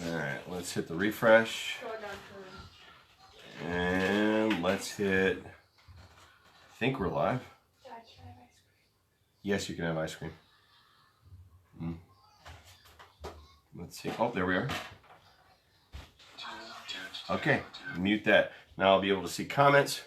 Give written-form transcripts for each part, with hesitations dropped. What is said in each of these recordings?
Alright, let's hit the refresh. And let's hit... I think we're live. Yes, you can have ice cream. Let's see. Oh, there we are. Okay, mute that. Now I'll be able to see comments.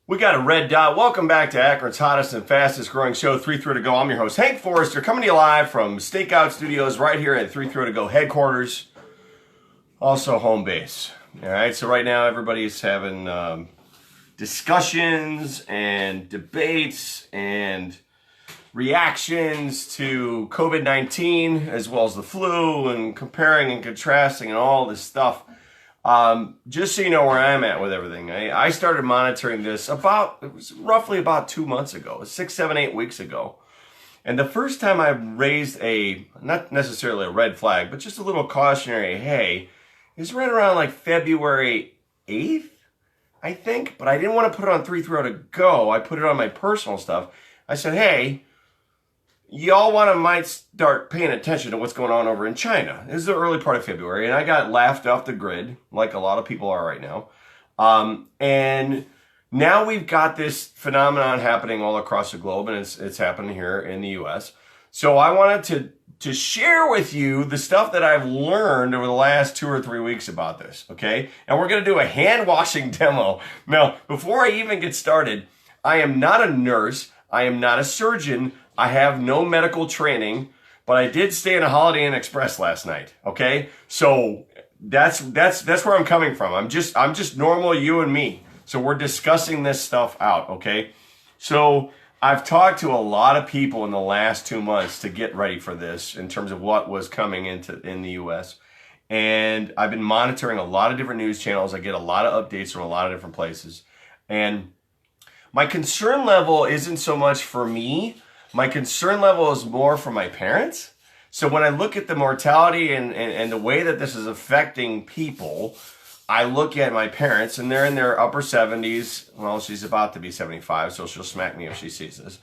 We got a red dot. Welcome back to Akron's hottest and fastest growing show, 3 Throw to Go. I'm your host, Hank Forrester, coming to you live from Stakeout Studios right here at 3 Throw to Go headquarters. Also home base. All right, so right now everybody's having discussions and debates and reactions to COVID-19 as well as the flu and comparing and contrasting and all this stuff. Just so you know where I'm at with everything, I started monitoring this it was roughly about 2 months ago, 6, 7, 8 weeks ago. And the first time I raised not necessarily a red flag, but just a little cautionary, hey, is right around like February 8th, I think. But I didn't want to put it on 3 Throw to Go. I put it on my personal stuff. I said, hey, y'all might start paying attention to what's going on over in China. This is the early part of February, and I got laughed off the grid, like a lot of people are right now. And now we've got this phenomenon happening all across the globe, and it's happening here in the U.S. So I wanted to share with you the stuff that I've learned over the last 2 or 3 weeks about this, okay? And we're going to do a hand washing demo. Now, before I even get started, I am not a nurse. I am not a surgeon. I have no medical training, but I did stay in a Holiday Inn Express last night, okay? So that's where I'm coming from. I'm just normal, you and me. So we're discussing this stuff out, okay? So I've talked to a lot of people in the last 2 months to get ready for this in terms of what was coming in the U.S. And I've been monitoring a lot of different news channels. I get a lot of updates from a lot of different places. And my concern level isn't so much for me. My concern level is more for my parents. So when I look at the mortality and the way that this is affecting people, I look at my parents, and they're in their upper 70s. Well, she's about to be 75, so she'll smack me if she sees this.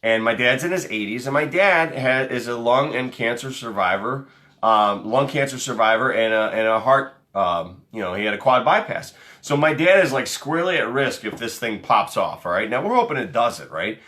And my dad's in his 80s, and my dad is a lung cancer survivor and a heart, he had a quad bypass. So my dad is like squarely at risk if this thing pops off, all right? Now, we're hoping it doesn't, right?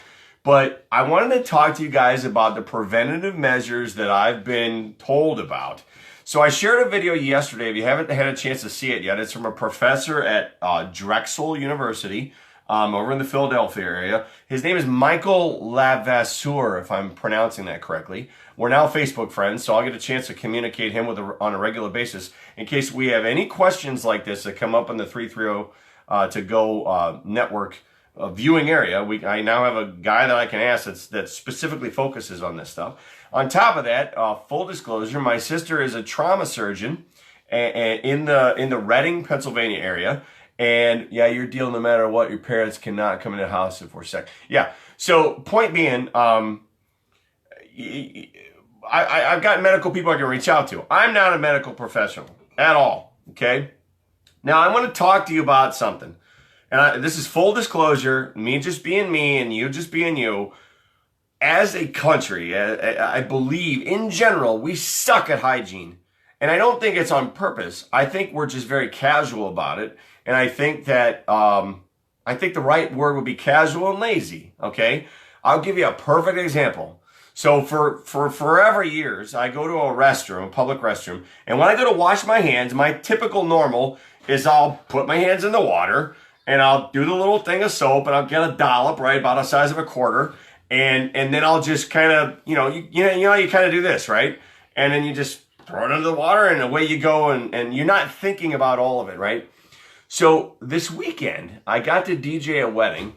But I wanted to talk to you guys about the preventative measures that I've been told about. So I shared a video yesterday. If you haven't had a chance to see it yet, it's from a professor at Drexel University over in the Philadelphia area. His name is Michael Lavasseur, if I'm pronouncing that correctly. We're now Facebook friends, so I'll get a chance to communicate him on a regular basis in case we have any questions like this that come up in the 3 Throw to Go network viewing area. I now have a guy that I can ask that specifically focuses on this stuff. On top of that, full disclosure, my sister is a trauma surgeon in the Reading, Pennsylvania area. And yeah, you're dealing no matter what. Your parents cannot come in the house if we're sick. Yeah. So point being, I've got medical people I can reach out to. I'm not a medical professional at all. Okay. Now I want to talk to you about something. And this is full disclosure, me just being me and you just being you. As a country, I believe, in general, we suck at hygiene. And I don't think it's on purpose. I think we're just very casual about it. And I think that, the right word would be casual and lazy, okay? I'll give you a perfect example. So for forever years, I go to a public restroom, and when I go to wash my hands, my typical normal is I'll put my hands in the water, and I'll do the little thing of soap, and I'll get a dollop, right, about the size of a quarter, and then I'll just kind of, you kind of do this, right? And then you just throw it into the water, and away you go, and you're not thinking about all of it, right? So this weekend, I got to DJ a wedding,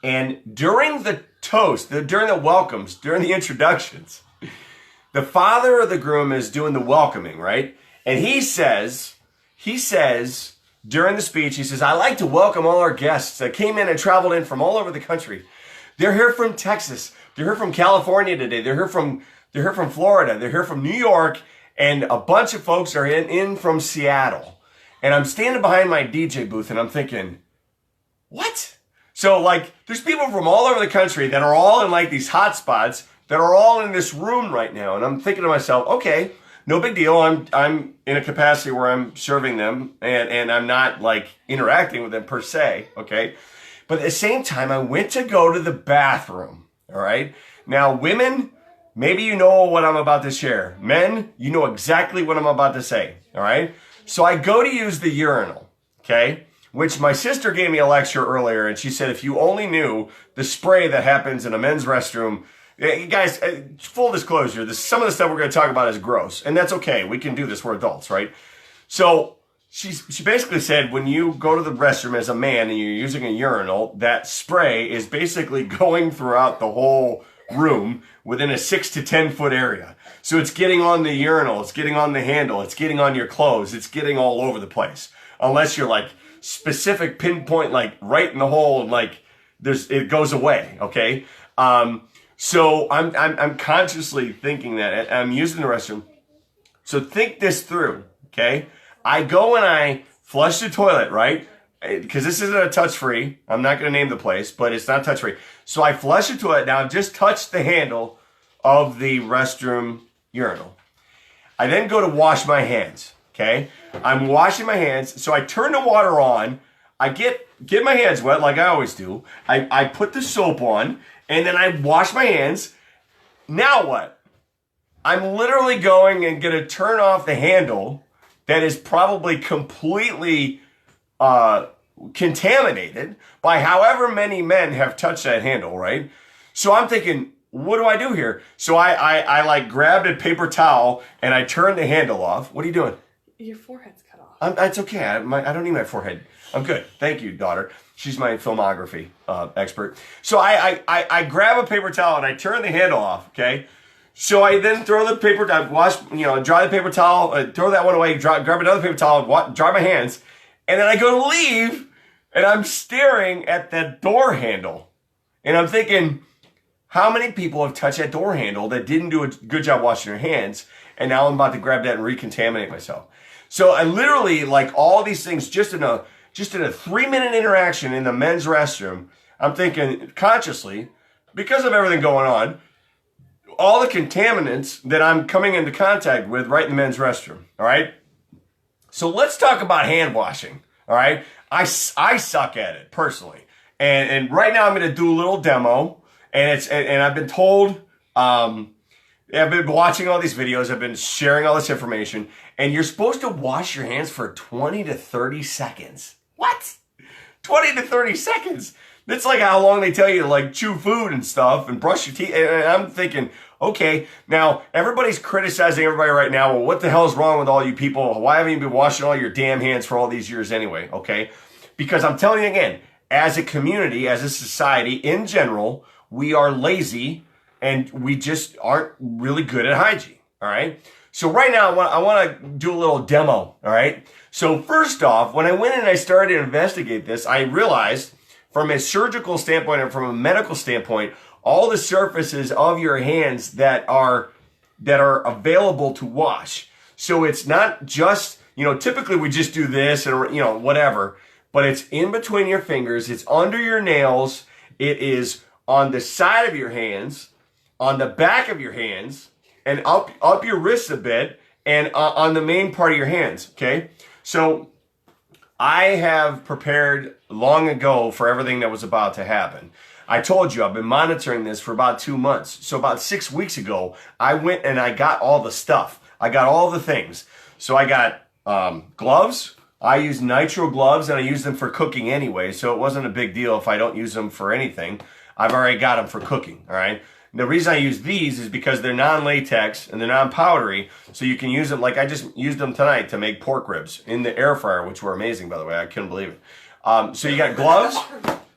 and during the toast, during the welcomes, during the introductions, the father of the groom is doing the welcoming, right? And he says, during the speech, he says, I'd like to welcome all our guests that came in and traveled in from all over the country. They're here from Texas. They're here from California today. They're here from Florida. They're here from New York. And a bunch of folks are in from Seattle. And I'm standing behind my DJ booth and I'm thinking, what? So like, there's people from all over the country that are all in like these hot spots that are all in this room right now. And I'm thinking to myself, okay, no big deal. I'm in a capacity where I'm serving them and I'm not like interacting with them per se. Okay. But at the same time, I went to go to the bathroom. All right. Now, women, maybe you know what I'm about to share. Men, you know exactly what I'm about to say. All right. So I go to use the urinal. Okay. Which my sister gave me a lecture earlier, and she said, if you only knew the spray that happens in a men's restroom, guys, full disclosure, some of the stuff we're going to talk about is gross, and that's okay. We can do this. We're adults, right? So she basically said, when you go to the restroom as a man and you're using a urinal, that spray is basically going throughout the whole room within a 6 to 10 foot area. So it's getting on the urinal, it's getting on the handle, it's getting on your clothes, it's getting all over the place. Unless you're like specific pinpoint, like right in the hole, and like it goes away. Okay. So I'm consciously thinking that I'm using the restroom. So think this through. Okay. I go and I flush the toilet, right? Because this isn't a touch free. I'm not going to name the place, but it's not touch free. So I flush the toilet. Now I've just touched the handle of the restroom urinal. I then go to wash my hands. Okay, I'm washing my hands, so I turn the water on. I get my hands wet like I always do. I put the soap on, and then I wash my hands. Now what? I'm literally going and going to turn off the handle that is probably completely contaminated by however many men have touched that handle, right? So I'm thinking, what do I do here? So I like grabbed a paper towel, and I turned the handle off. What are you doing? Your forehead's cut off. It's okay. I don't need my forehead. I'm good. Thank you, daughter. She's my filmography expert. So I grab a paper towel and I turn the handle off. Okay. So I then throw the paper. I wash. Dry the paper towel. Throw that one away. Grab another paper towel. Dry my hands, and then I go to leave, and I'm staring at that door handle, and I'm thinking, how many people have touched that door handle that didn't do a good job washing their hands, and now I'm about to grab that and recontaminate myself. So I literally, like, all these things just in a 3-minute interaction in the men's restroom, I'm thinking consciously, because of everything going on, all the contaminants that I'm coming into contact with right in the men's restroom. All right. So let's talk about hand washing. All right. I suck at it personally. And right now I'm going to do a little demo, and I've been told, I've been watching all these videos. I've been sharing all this information. And you're supposed to wash your hands for 20 to 30 seconds. What? 20 to 30 seconds? That's like how long they tell you to like chew food and stuff and brush your teeth. And I'm thinking, okay, now everybody's criticizing everybody right now. Well, what the hell is wrong with all you people? Why haven't you been washing all your damn hands for all these years anyway? Okay. Because I'm telling you again, as a community, as a society in general, we are lazy and we just aren't really good at hygiene. All right. So right now I want to do a little demo. All right. So first off, when I went in and I started to investigate this, I realized from a surgical standpoint and from a medical standpoint, all the surfaces of your hands that are available to wash. So it's not just, typically we just do this and, whatever, but it's in between your fingers. It's under your nails. It is on the side of your hands, on the back of your hands, and up your wrists a bit, and on the main part of your hands, okay? So I have prepared long ago for everything that was about to happen. I told you I've been monitoring this for about 2 months. So about 6 weeks ago, I went and I got all the stuff. I got all the things. So I got gloves. I use nitro gloves, and I use them for cooking anyway, so it wasn't a big deal if I don't use them for anything. I've already got them for cooking, all right? The reason I use these is because they're non-latex and they're non-powdery, so you can use them. Like I just used them tonight to make pork ribs in the air fryer, which were amazing, by the way. I couldn't believe it. So you got gloves.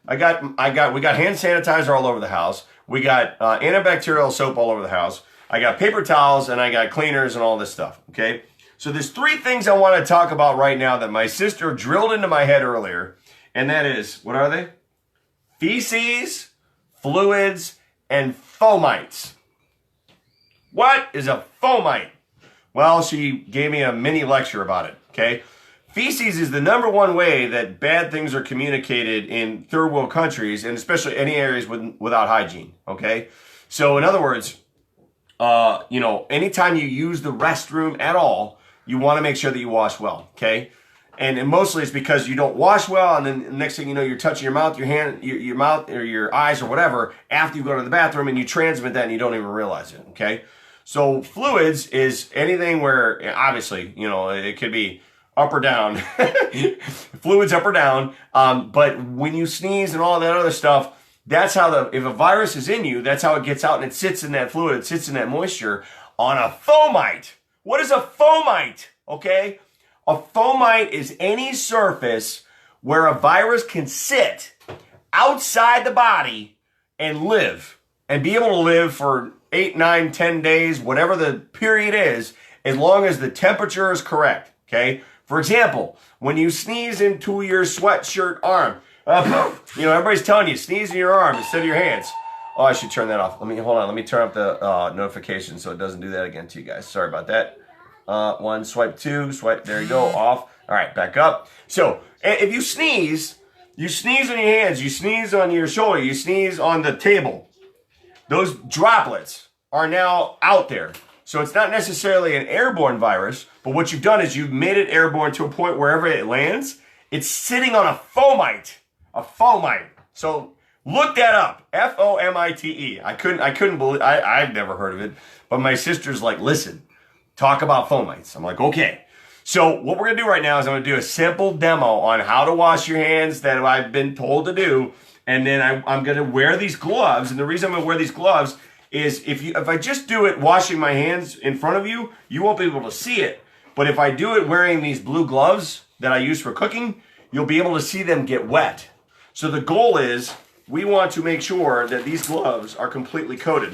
We got hand sanitizer all over the house. We got antibacterial soap all over the house. I got paper towels, and I got cleaners and all this stuff. Okay. So there's 3 things I want to talk about right now that my sister drilled into my head earlier, and that is, what are they? Feces, fluids, and fomites. What is a fomite? Well, she gave me a mini lecture about it, okay? Feces is the #1 way that bad things are communicated in third world countries, and especially any areas without hygiene, okay? So in other words, anytime you use the restroom at all, you want to make sure that you wash well, okay? And mostly it's because you don't wash well, and then the next thing you know, you're touching your mouth, your hand, your mouth, or your eyes, or whatever, after you go to the bathroom, and you transmit that, and you don't even realize it, okay? So fluids is anything where, obviously, it could be up or down. Fluids up or down. But when you sneeze and all that other stuff, that's how if a virus is in you, that's how it gets out, and it sits in that fluid, it sits in that moisture on a fomite. What is a fomite? Okay? A fomite is any surface where a virus can sit outside the body and live, and be able to live for 8, 9, 10 days, whatever the period is, as long as the temperature is correct, okay? For example, when you sneeze into your sweatshirt arm, everybody's telling you, sneeze in your arm instead of your hands. Oh, I should turn that off. Hold on. Let me turn up the notification so it doesn't do that again to you guys. Sorry about that. 1, swipe 2, swipe, there you go, off. All right, back up. So if you sneeze on your hands, you sneeze on your shoulder, you sneeze on the table, those droplets are now out there. So it's not necessarily an airborne virus, but what you've done is you've made it airborne to a point wherever it lands, it's sitting on a fomite. A fomite. So look that up. F-O-M-I-T-E. I couldn't believe, I've never heard of it, but my sister's like, listen, talk about fomites. I'm like, okay. So what we're going to do right now is I'm going to do a simple demo on how to wash your hands that I've been told to do. And then I'm going to wear these gloves. And the reason I'm going to wear these gloves is if I just do it washing my hands in front of you, you won't be able to see it. But if I do it wearing these blue gloves that I use for cooking, you'll be able to see them get wet. So the goal is we want to make sure that these gloves are completely coated.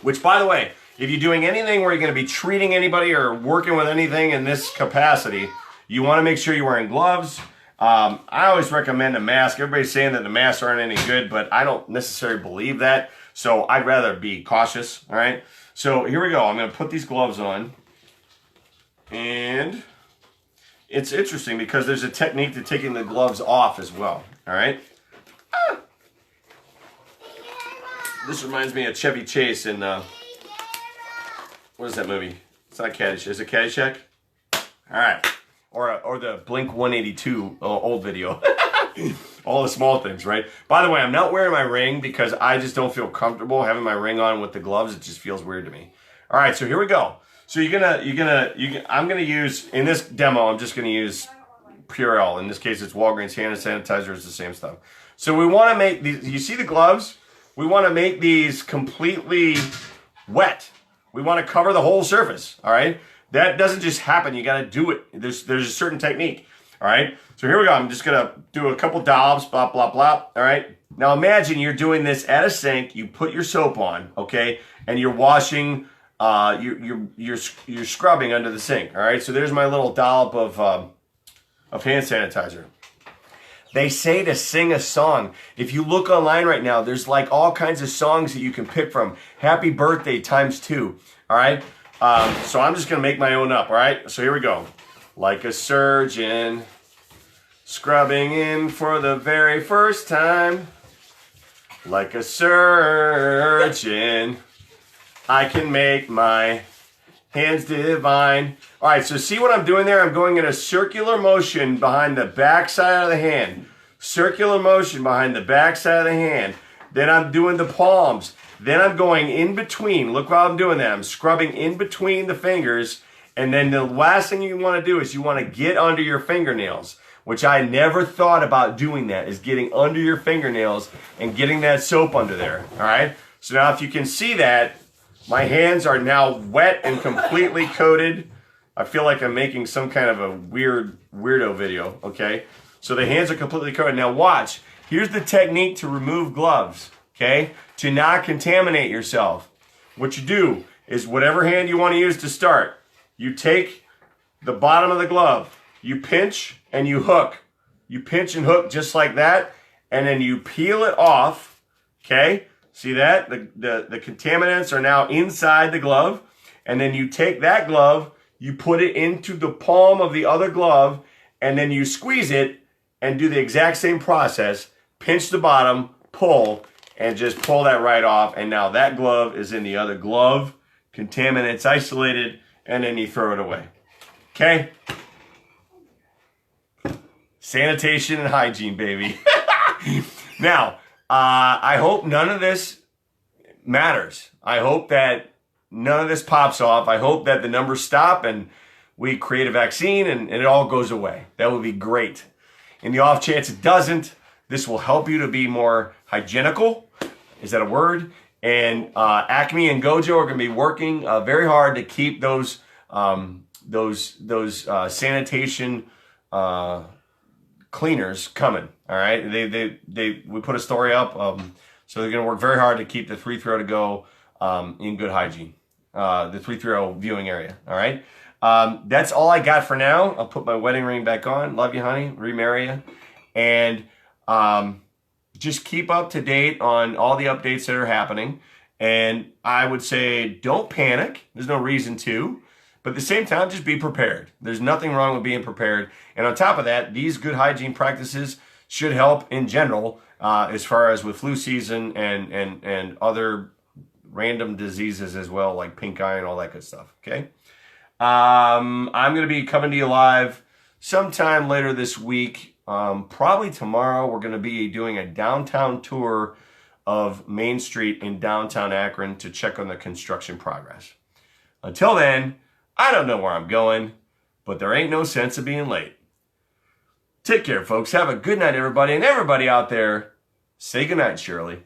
Which, by the way, if you're doing anything where you're going to be treating anybody or working with anything in this capacity, you want to make sure you're wearing gloves. I always recommend a mask. Everybody's saying that the masks aren't any good, but I don't necessarily believe that. So I'd rather be cautious, all right? So here we go. I'm going to put these gloves on. And it's interesting because there's a technique to taking the gloves off as well, all right? This reminds me of Chevy Chase in, what is that movie? It's not Caddyshack. Is it Caddyshack? All right. Or the Blink 182 old video. All the small things, right? By the way, I'm not wearing my ring because I just don't feel comfortable having my ring on with the gloves. It just feels weird to me. All right, so here we go. So I'm gonna use, in this demo, I'm just gonna use Purell. In this case, it's Walgreens hand sanitizer. It's the same stuff. So we want to make these, you see the gloves? We want to make these completely wet. We want to cover the whole surface, all right? That doesn't just happen. You got to do it. There's a certain technique, all right? So here we go. I'm just going to do a couple dobs, blah, blah, blah, all right? Now imagine you're doing this at a sink. You put your soap on, okay? And you're washing, you're scrubbing under the sink, all right? So there's my little dollop of hand sanitizer. They say to sing a song. If you look online right now, there's like all kinds of songs that you can pick from. Happy birthday ×2, all right? So I'm just going to make my own up, all right? So here we go. Like a surgeon, scrubbing in for the very first time. Like a surgeon, I can make my hands divine. All right, so see what I'm doing there? I'm going in a circular motion behind the back side of the hand. Circular motion behind the back side of the hand. Then I'm doing the palms. Then I'm going in between. Look while I'm doing that. I'm scrubbing in between the fingers. And then the last thing you want to do is you want to get under your fingernails, which I never thought about doing that, is getting under your fingernails and getting that soap under there. All right? So now if you can see that, my hands are now wet and completely coated. I feel like I'm making some kind of a weirdo video, okay? So the hands are completely coated. Now watch. Here's the technique to remove gloves, okay? To not contaminate yourself. What you do is whatever hand you want to use to start, you take the bottom of the glove, you pinch and you hook. You pinch and hook just like that, and then you peel it off, okay? See that? The contaminants are now inside the glove, and then you take that glove, you put it into the palm of the other glove, and then you squeeze it and do the exact same process. Pinch the bottom, pull, and just pull that right off. And now that glove is in the other glove. Contaminants isolated, and then you throw it away. Okay? Sanitation and hygiene, baby. Now, I hope none of this matters. I hope that none of this pops off. I hope that the numbers stop and we create a vaccine and it all goes away. That would be great. In the off chance it doesn't, this will help you to be more hygienical. Is that a word? And Acme and Gojo are going to be working very hard to keep those sanitation cleaners coming. All right, we put a story up, so they're going to work very hard to keep the 330 to go in good hygiene. The 330 viewing area. All right, that's all I got for now. I'll put my wedding ring back on. Love you, honey. Remarry you, and just keep up to date on all the updates that are happening. And I would say don't panic. There's no reason to. But at the same time, just be prepared. There's nothing wrong with being prepared. And on top of that, these good hygiene practices should help in general as far as with flu season and other random diseases as well, like pink eye and all that good stuff, okay? I'm going to be coming to you live sometime later this week. Probably tomorrow, we're going to be doing a downtown tour of Main Street in downtown Akron to check on the construction progress. Until then, I don't know where I'm going, but there ain't no sense of being late. Take care, folks. Have a good night, everybody. And everybody out there, say good night, Shirley.